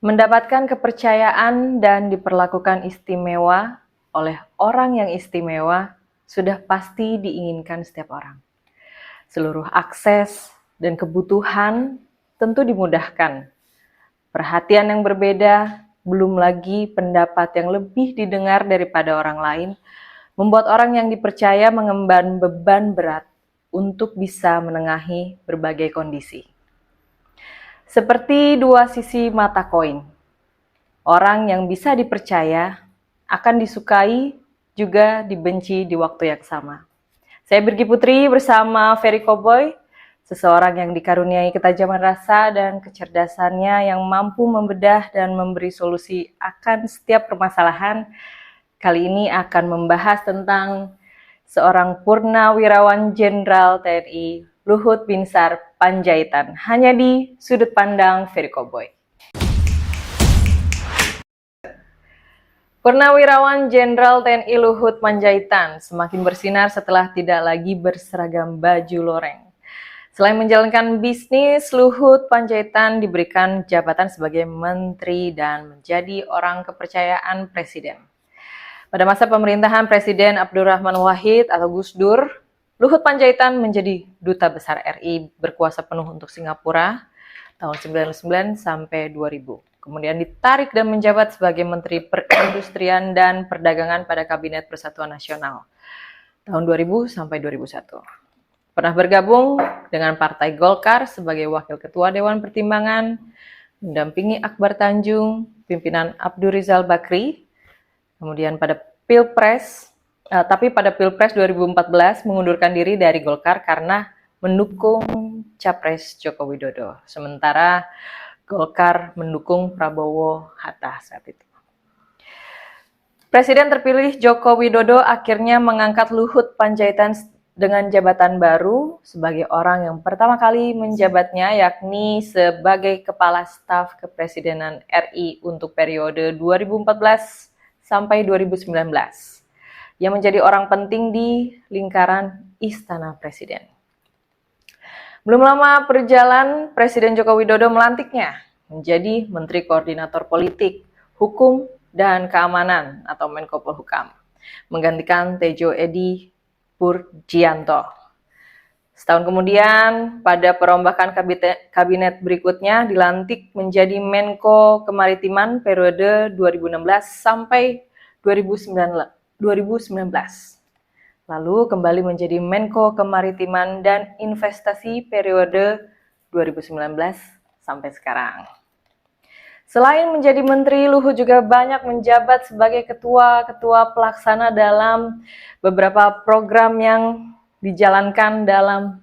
Mendapatkan kepercayaan dan diperlakukan istimewa oleh orang yang istimewa sudah pasti diinginkan setiap orang. Seluruh akses dan kebutuhan tentu dimudahkan. Perhatian yang berbeda, belum lagi pendapat yang lebih didengar daripada orang lain, membuat orang yang dipercaya mengemban beban berat untuk bisa menengahi berbagai kondisi. Seperti dua sisi mata koin. Orang yang bisa dipercaya akan disukai juga dibenci di waktu yang sama. Saya Birgi Putri bersama Ferry Cowboy, seseorang yang dikaruniai ketajaman rasa dan kecerdasannya yang mampu membedah dan memberi solusi akan setiap permasalahan. Kali ini akan membahas tentang seorang Purnawirawan Jenderal TNI Luhut Binsar Panjaitan, hanya di sudut pandang Ferry Cowboy. Purnawirawan Jenderal TNI Luhut Panjaitan semakin bersinar setelah tidak lagi berseragam baju loreng. Selain menjalankan bisnis, Luhut Panjaitan diberikan jabatan sebagai menteri dan menjadi orang kepercayaan Presiden. Pada masa pemerintahan Presiden Abdurrahman Wahid atau Gus Dur, Luhut Panjaitan menjadi Duta Besar RI berkuasa penuh untuk Singapura tahun 1999 sampai 2000. Kemudian ditarik dan menjabat sebagai Menteri Perindustrian dan Perdagangan pada Kabinet Persatuan Nasional tahun 2000 sampai 2001. Pernah bergabung dengan Partai Golkar sebagai Wakil Ketua Dewan Pertimbangan, mendampingi Akbar Tanjung, pimpinan Abdul Rizal Bakri. Kemudian pada Pilpres 2014 mengundurkan diri dari Golkar karena mendukung Capres Joko Widodo. Sementara Golkar mendukung Prabowo Hatta saat itu. Presiden terpilih Joko Widodo akhirnya mengangkat Luhut Panjaitan dengan jabatan baru sebagai orang yang pertama kali menjabatnya, yakni sebagai Kepala Staf Kepresidenan RI untuk periode 2014 sampai 2019, yang menjadi orang penting di lingkaran Istana Presiden. Belum lama berjalan, Presiden Joko Widodo melantiknya menjadi Menteri Koordinator Politik, Hukum, dan Keamanan atau Menko Polhukam, menggantikan Tejo Edi Purjianto. Setahun kemudian, pada perombakan kabinet berikutnya dilantik menjadi Menko Kemaritiman periode 2016 sampai 2019. Lalu kembali menjadi Menko Kemaritiman dan Investasi periode 2019 sampai sekarang. Selain menjadi menteri, Luhut juga banyak menjabat sebagai ketua-ketua pelaksana dalam beberapa program yang dijalankan dalam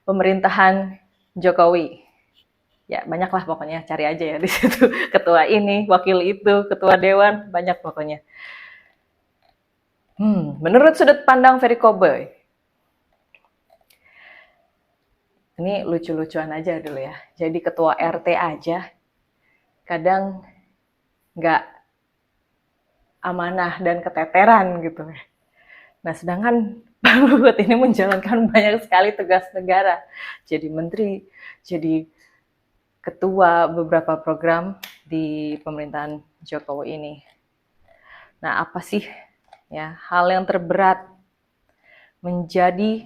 pemerintahan Jokowi. Ya, banyaklah pokoknya, cari aja ya di situ. Ketua ini, wakil itu, ketua dewan, banyak pokoknya. Menurut sudut pandang Ferry Cowboy, ini lucu-lucuan aja dulu ya. Jadi ketua RT aja kadang nggak amanah dan keteteran gitu. Nah, sedangkan Pak Luhut ini menjalankan banyak sekali tugas negara. Jadi menteri, jadi ketua beberapa program di pemerintahan Jokowi ini. Nah, apa sih ya hal yang terberat menjadi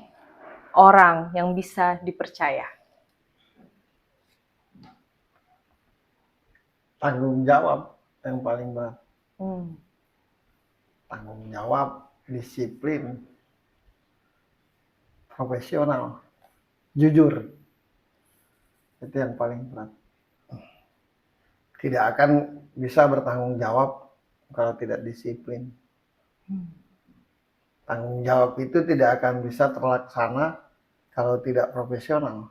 orang yang bisa dipercaya? Tanggung jawab yang paling berat. Tanggung jawab, disiplin, profesional, jujur. Itu yang paling berat. Tidak akan bisa bertanggung jawab kalau tidak disiplin. Tanggung jawab itu tidak akan bisa terlaksana kalau tidak profesional.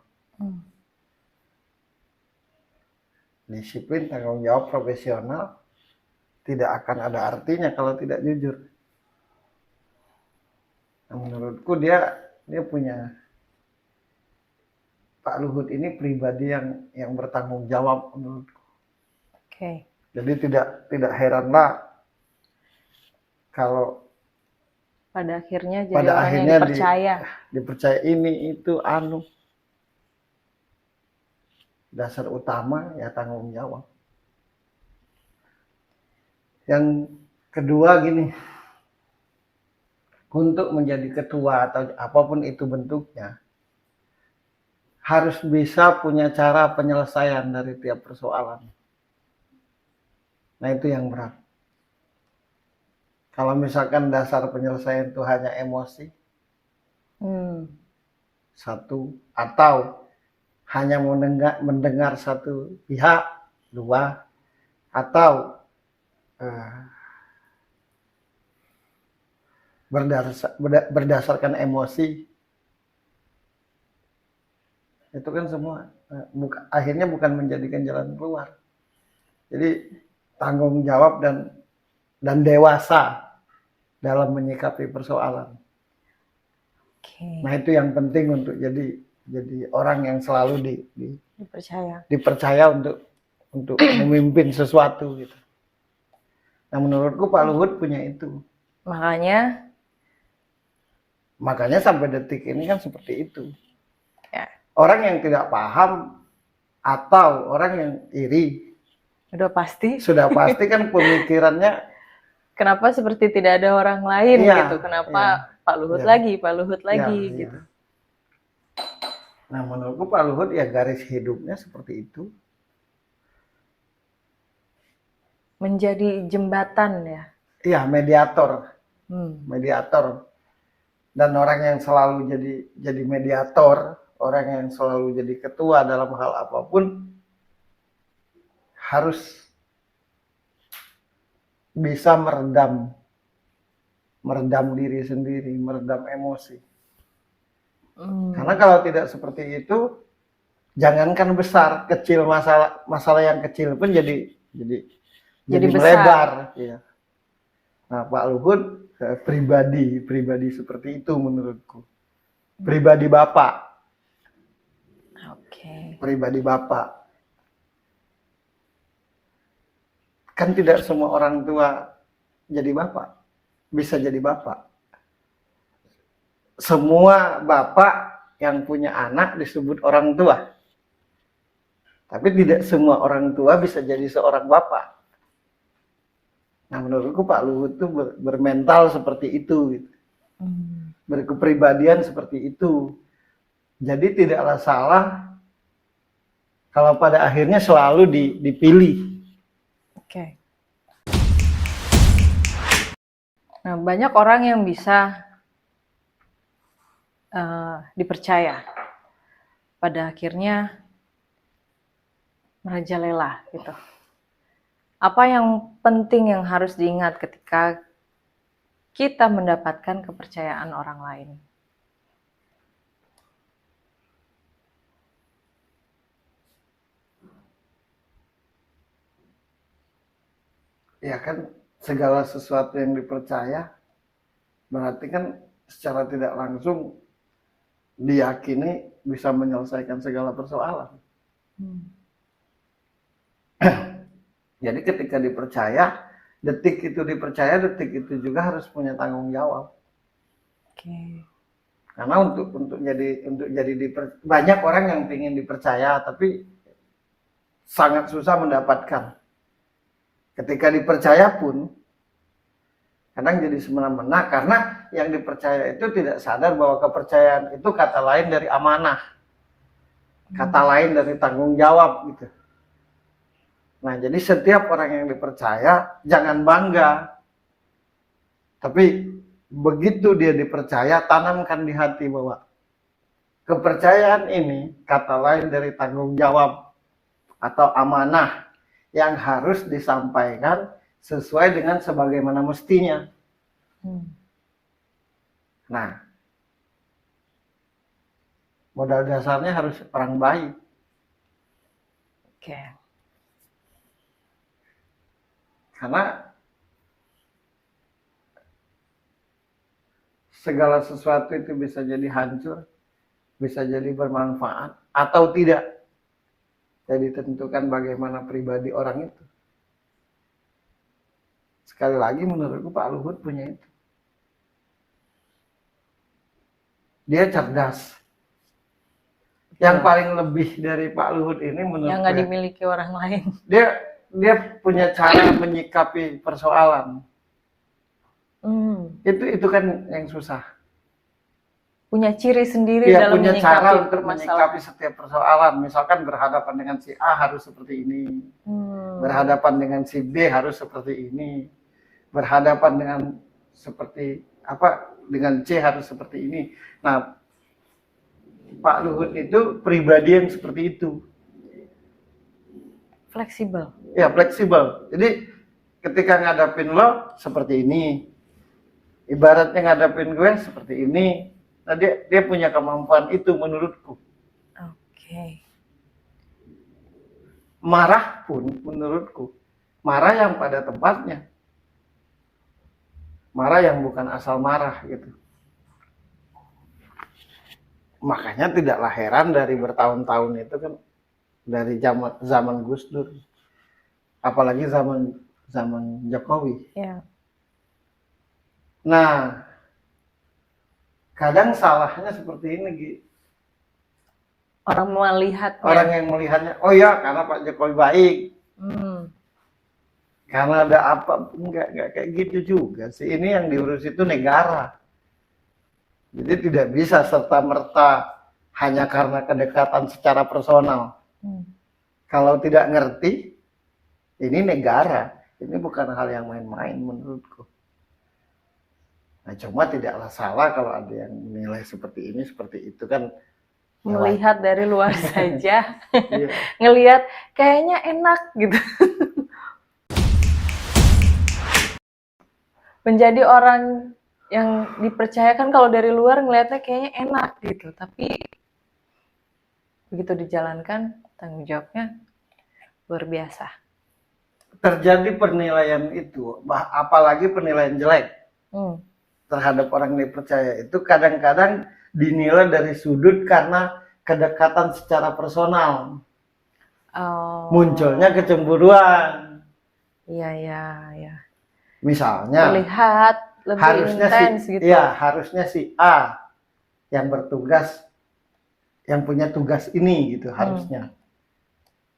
Disiplin, tanggung jawab, profesional tidak akan ada artinya kalau tidak jujur. Nah, menurutku dia punya, Pak Luhut ini pribadi yang bertanggung jawab menurutku. Oke. Jadi tidak heranlah kalau pada akhirnya jadi orang yang dipercaya. Dipercaya ini itu dasar utama ya tanggung jawab. Yang kedua gini, untuk menjadi ketua atau apapun itu bentuknya, harus bisa punya cara penyelesaian dari tiap persoalan. Nah itu yang berat. Kalau misalkan dasar penyelesaian itu hanya emosi, satu, atau hanya mendengar satu pihak, dua, atau berdasarkan emosi, itu kan semua akhirnya bukan menjadikan jalan keluar. Jadi tanggung jawab dan dewasa dalam menyikapi persoalan. Nah itu yang penting untuk jadi orang yang selalu dipercaya untuk memimpin sesuatu gitu. Nah menurutku Pak Luhut punya itu. Makanya sampai detik ini kan seperti itu. Ya. Orang yang tidak paham atau orang yang iri, sudah pasti kan pemikirannya kenapa seperti tidak ada orang lain gitu. Kenapa Pak Luhut lagi gitu. Nah menurutku Pak Luhut ya garis hidupnya seperti itu. Menjadi jembatan ya. Iya, mediator. Mediator. Dan orang yang selalu jadi mediator, orang yang selalu jadi ketua dalam hal apapun harus bisa meredam diri sendiri, meredam emosi. Karena kalau tidak seperti itu, jangankan besar, kecil masalah yang kecil pun jadi melebar. Ya. Nah, Pak Luhut pribadi seperti itu menurutku. Pribadi Bapak. Pribadi Bapak. Kan tidak semua orang tua jadi bapak, bisa jadi bapak. Semua bapak yang punya anak disebut orang tua. Tapi tidak semua orang tua bisa jadi seorang bapak. Nah menurutku Pak Luhut itu bermental seperti itu. Gitu. Berkepribadian seperti itu. Jadi tidaklah salah kalau pada akhirnya selalu dipilih. Nah banyak orang yang bisa dipercaya, pada akhirnya merajalela gitu. Apa yang penting yang harus diingat ketika kita mendapatkan kepercayaan orang lain? Ya kan segala sesuatu yang dipercaya berarti kan secara tidak langsung diyakini bisa menyelesaikan segala persoalan. Jadi ketika dipercaya, detik itu juga harus punya tanggung jawab. Karena untuk jadi banyak orang yang ingin dipercaya tapi sangat susah mendapatkan. Ketika dipercaya pun kadang jadi semena-mena karena yang dipercaya itu tidak sadar bahwa kepercayaan itu kata lain dari amanah, kata lain dari tanggung jawab gitu. Nah jadi setiap orang yang dipercaya jangan bangga, tapi begitu dia dipercaya tanamkan di hati bahwa kepercayaan ini kata lain dari tanggung jawab atau amanah yang harus disampaikan sesuai dengan sebagaimana mestinya. Nah, modal dasarnya harus orang baik. Karena segala sesuatu itu bisa jadi hancur, bisa jadi bermanfaat atau tidak. Jadi tentukan bagaimana pribadi orang itu. Sekali lagi menurutku Pak Luhut punya itu. Dia cerdas. Yang paling lebih dari Pak Luhut ini menurut yang nggak dimiliki orang lain. Dia dia punya cara menyikapi persoalan. Hmm. Itu kan yang susah. Punya ciri sendiri Dia dalam punya cara menyikapi untuk permasalahan. menyikapi setiap persoalan. Misalkan berhadapan dengan si A harus seperti ini. Berhadapan dengan si B harus seperti ini. Berhadapan dengan seperti apa, dengan C harus seperti ini. Nah, Pak Luhut itu pribadi yang seperti itu. Fleksibel. Ya, fleksibel. Jadi ketika ngadapin lo seperti ini, ibaratnya ngadapin gue seperti ini. Nah, dia punya kemampuan itu menurutku. Oke. Marah pun menurutku, marah yang pada tempatnya. Marah yang bukan asal marah gitu. Makanya tidaklah heran dari bertahun-tahun itu kan, dari zaman Gus Dur, apalagi zaman Jokowi. Ya. Nah, kadang salahnya seperti ini, Gi. Orang melihatnya. Orang yang melihatnya, oh ya karena Pak Jokowi baik, karena ada apa, enggak kayak gitu juga sih. Ini yang diurus itu negara. Jadi tidak bisa serta-merta hanya karena kedekatan secara personal. Kalau tidak ngerti, ini negara. Ini bukan hal yang main-main menurutku. Nah, cuma tidaklah salah kalau ada yang menilai seperti ini, seperti itu kan. Melihat dari luar saja. Iya. Ngelihat kayaknya enak gitu. Menjadi orang yang dipercayakan kalau dari luar ngelihatnya kayaknya enak gitu, tapi begitu dijalankan tanggung jawabnya luar biasa. Terjadi penilaian itu, apalagi penilaian jelek terhadap orang yang dipercaya itu kadang-kadang dinilai dari sudut karena kedekatan secara personal. Munculnya kecemburuan. Iya. Misalnya terlihat lebih harusnya intens gitu. Ya, harusnya si A yang bertugas, yang punya tugas ini gitu harusnya.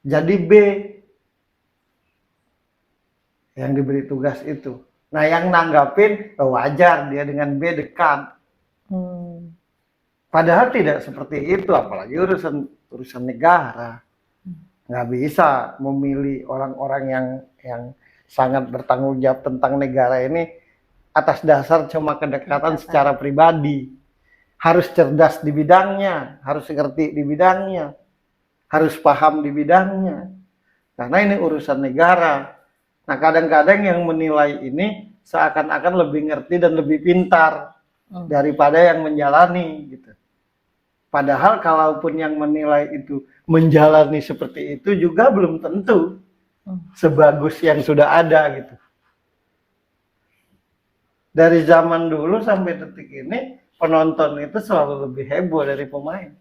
Jadi B yang diberi tugas itu. Nah, yang nanggapin wajar dia dengan B dekat. Padahal tidak seperti itu, apalagi urusan negara. Nggak bisa memilih orang-orang yang sangat bertanggung jawab tentang negara ini atas dasar cuma kedekatan secara pribadi. Harus cerdas di bidangnya, harus ngerti di bidangnya, harus paham di bidangnya. Karena ini urusan negara. Nah, kadang-kadang yang menilai ini seakan-akan lebih ngerti dan lebih pintar daripada yang menjalani gitu. Padahal kalaupun yang menilai itu menjalani seperti itu juga belum tentu sebagus yang sudah ada gitu. Dari zaman dulu sampai detik ini penonton itu selalu lebih heboh dari pemain.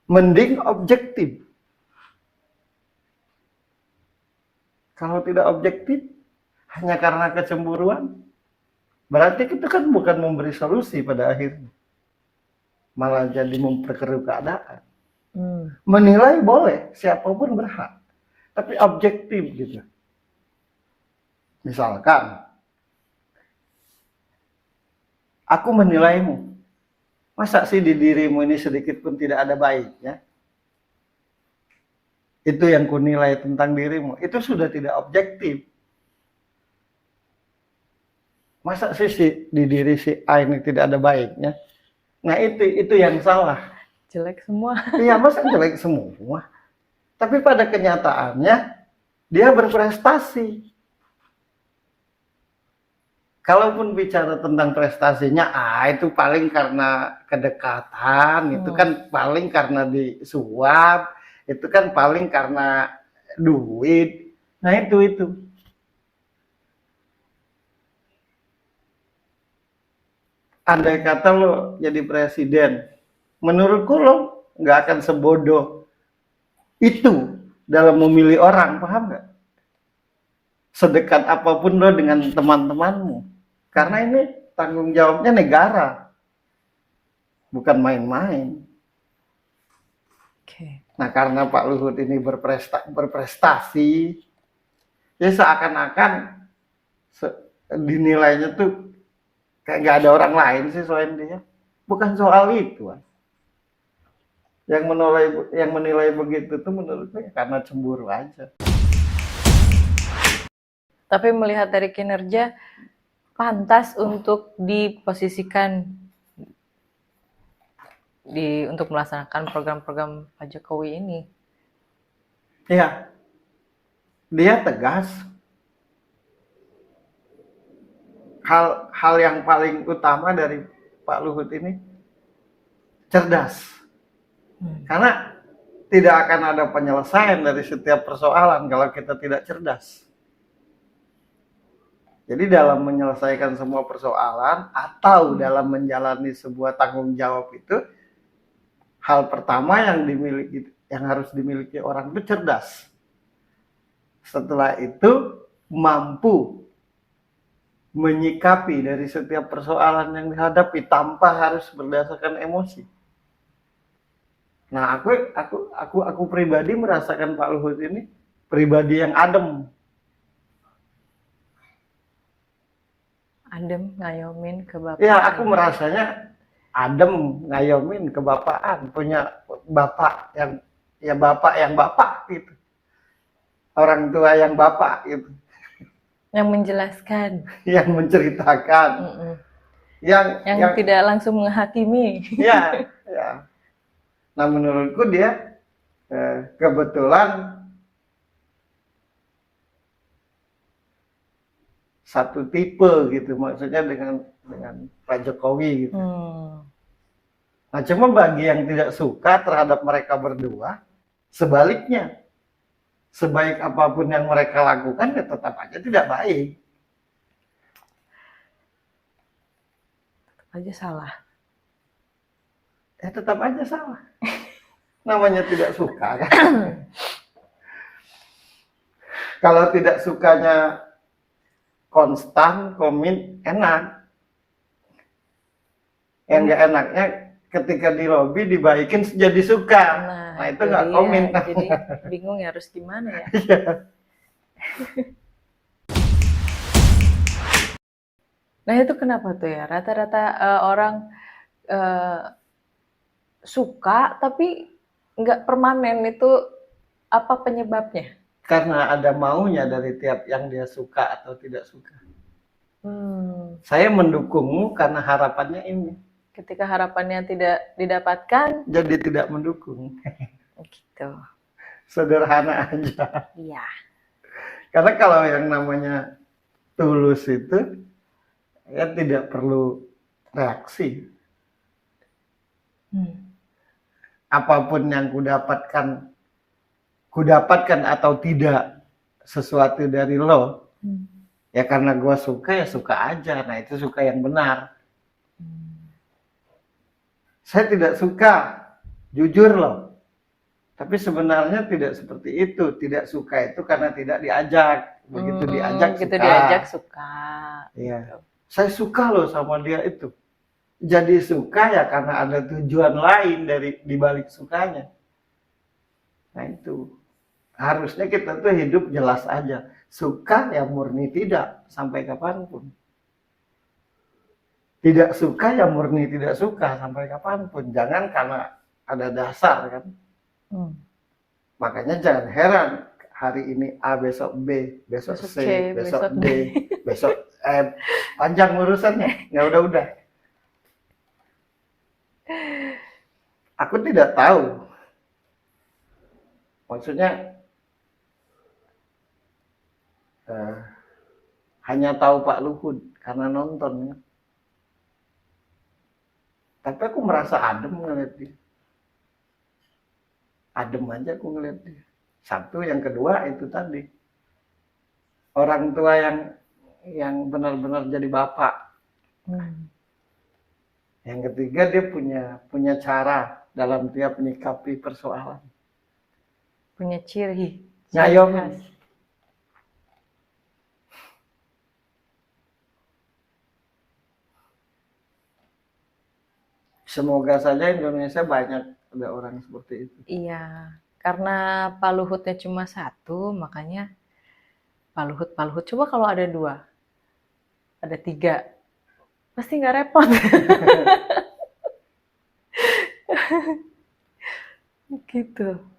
Mending objektif. Kalau tidak objektif hanya karena kecemburuan, berarti itu kan bukan memberi solusi pada akhirnya. Malah jadi memperkeruh keadaan. Menilai boleh, siapapun berhak. Tapi objektif gitu. Misalkan, aku menilaimu. Masa sih di dirimu ini sedikit pun tidak ada baiknya? Itu yang kunilai tentang dirimu. Itu sudah tidak objektif. Masa sih di diri si A ini tidak ada baiknya? Nah, itu yang salah. Jelek semua. Iya, masa jelek semua. Tapi pada kenyataannya dia berprestasi. Kalaupun bicara tentang prestasinya, itu paling karena kedekatan, itu kan paling karena disuap, itu kan paling karena duit. Nah, itu. Andai kata lo jadi presiden, menurutku lo nggak akan sebodoh itu dalam memilih orang, paham nggak? Sedekat apapun lo dengan teman-temanmu, karena ini tanggung jawabnya negara, bukan main-main. Nah, karena Pak Luhut ini berprestasi, Ya seakan-akan dinilainya tuh kayak nggak ada orang lain sih selain dia. Bukan soal itu, Mas. Yang menilai begitu tuh menurutku ya karena cemburu aja. Tapi melihat dari kinerja, pantas untuk diposisikan untuk melaksanakan program-program Pak Jokowi ini. Ya, dia tegas. Hal yang paling utama dari Pak Luhut ini cerdas. Karena tidak akan ada penyelesaian dari setiap persoalan kalau kita tidak cerdas. Jadi dalam menyelesaikan semua persoalan atau dalam menjalani sebuah tanggung jawab itu, hal pertama yang harus dimiliki orang itu cerdas. Setelah itu mampu menyikapi dari setiap persoalan yang dihadapi tanpa harus berdasarkan emosi. Nah, aku pribadi merasakan Pak Luhut ini pribadi yang adem. Adem ngayomin ke bapak. Ya, aku merasanya adem ngayomin kebapaan, punya bapak yang bapak gitu. Orang tua yang bapak gitu. Yang menjelaskan, yang menceritakan, yang tidak langsung menghakimi. Ya. Nah, menurutku dia kebetulan satu tipe gitu, maksudnya dengan Pak Jokowi gitu. Nah, cuma bagi yang tidak suka terhadap mereka berdua, sebaliknya, sebaik apapun yang mereka lakukan ya tetap aja tidak baik. Tetap aja salah. Ya tetap aja salah. Namanya tidak suka kan. Kalau tidak sukanya konstan, komit, enak. Yang nggak enaknya ketika di lobi dibaikin jadi suka. Nah itu nggak komit. Jadi bingung ya harus gimana ya. Nah itu kenapa tuh ya? Rata-rata orang suka tapi nggak permanen, itu apa penyebabnya? Karena ada maunya dari tiap yang dia suka atau tidak suka. Saya mendukungmu karena harapannya ini. Ketika harapannya tidak didapatkan, jadi tidak mendukung. Gitu. Sederhana aja. Iya. Karena kalau yang namanya tulus itu ya tidak perlu reaksi. Apapun yang kudapatkan atau tidak sesuatu dari lo, ya karena gue suka ya suka aja. Nah itu suka yang benar. Saya tidak suka, jujur loh. Tapi sebenarnya tidak seperti itu. Tidak suka itu karena tidak diajak. Begitu diajak suka. Begitu diajak suka. Iya. Gitu. Saya suka loh sama dia itu. Jadi suka ya karena ada tujuan lain di balik sukanya. Nah itu. Harusnya kita tuh hidup jelas aja. Suka ya murni tidak sampai kapanpun. Tidak suka ya murni tidak suka sampai kapanpun. Jangan karena ada dasar kan. Makanya jangan heran hari ini A, besok B, besok C, besok D, besok panjang urusannya. Ya udah. Aku tidak tahu. Maksudnya hanya tahu Pak Luhut karena nonton ya. Tapi aku merasa adem ngeliat dia. Adem aja aku ngeliat dia. Satu, yang kedua itu tadi. Orang tua yang benar-benar jadi bapak. Yang ketiga dia punya cara dalam tiap menyikapi persoalan. Punya ciri. Ngayomin. Semoga saja Indonesia banyak ada orang seperti itu. Iya, karena Pak Luhutnya cuma satu, makanya Pak Luhut, Pak Luhut. Coba kalau ada 2, ada 3, pasti nggak repot. Gitu.